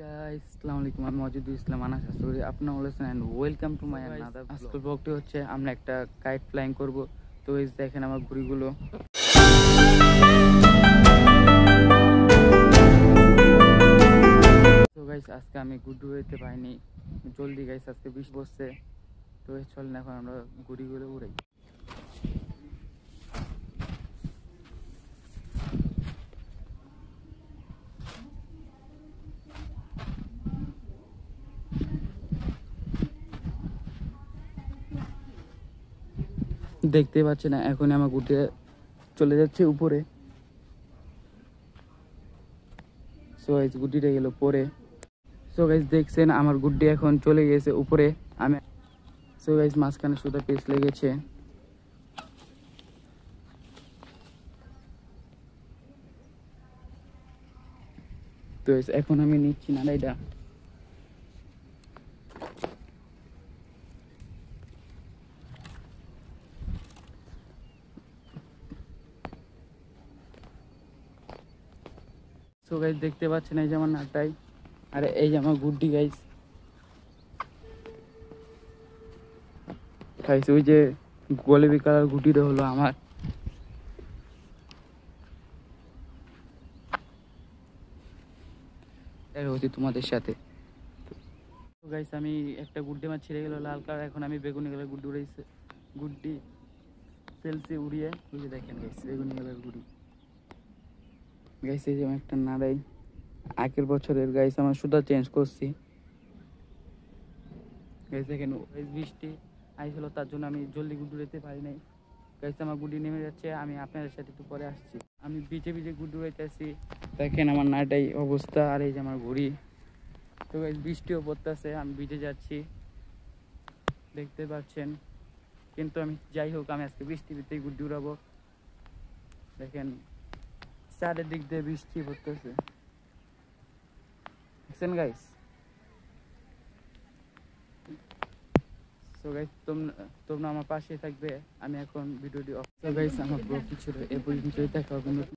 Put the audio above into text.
guys, আসসালামু আলাইকুম। আমি মজিদুল ইসলাম আনাস আসরি আপনারা বলেছেন and welcome to my another blog. আজকের ব্লগটি হচ্ছে আমরা একটা কাইট ফ্লাইং করব। তো এই দেখেন আমার ঘুড়িগুলো। তো গাইস আজকে আমি গুড্ডু হইতে পাইনি জলদি গাইস, আজকে 20 বছরে। তো চলেন এখন আমরা ঘুড়িগুলো উড়াই। দেখতে পাচ্ছি না, এখন আমার গুড্ডি চলে যাচ্ছে উপরে। সো গাইস গুড্ডিটা গেল পরে। সো গাইস দেখছেন আমার গুড্ডি এখন চলে গেছে উপরে। আমি সো গাইস মাঝখানে সুতা পিস লেগেছে। তো এখন আমি নিচ্ছি নাড়াইটা। সো গাইস দেখতে পাচ্ছেন এই যে আমার নাটাই, আর এই যে আমার গুড্ডি গাইস। গাইস ওই যে গোলাপি কালার গুটিটা হলো আমার। হচ্ছে তোমাদের সাথে। তো গাইস আমি একটা গুড্ডি মাছ ছেড়ে গেল লাল কালার, এখন আমি বেগুনি কালার গুড্ডি উড়াইছে। গুড্ডি সেলসি উড়িয়ে ওই যে দেখেন গাইস বেগুনি কালার গুড্ডি। গাইস এই যে আমার একটা নাড়াই আগের বছরের গাইস, আমার সুতা চেঞ্জ করছি। গাইস দেখেন বৃষ্টি আইছিল, তার জন্য আমি জলদি গুড্ডু উড়াইতে পারি নাই। গাইস আমার গুড্ডি নেমে যাচ্ছে, আমি আপনাদের সাথে একটু পরে আসছি। আমি ভিজে ভিজে গুড্ডু উড়াইতেছি, দেখেন আমার নাটাই অবস্থা। আর এই যে আমার ঘুড়ি। তো গাইস বৃষ্টিও পড়তেছে, আমি ভিজে যাচ্ছি দেখতে পাচ্ছেন। কিন্তু আমি যাই হোক, আমি আজকে বৃষ্টি ভিতরেই গুড্ডি উড়াবো। দেখেন চারিদিক দিয়ে বৃষ্টি পড়তেছে, দেখছেন গাইস। সো গাইস তোমরা আমার পাশে থাকবে। আমি এখন ভিডিওটি অফ। সো গাইস আমার ব্লগ ছিল এ পর্যন্তই, দেখা হবে।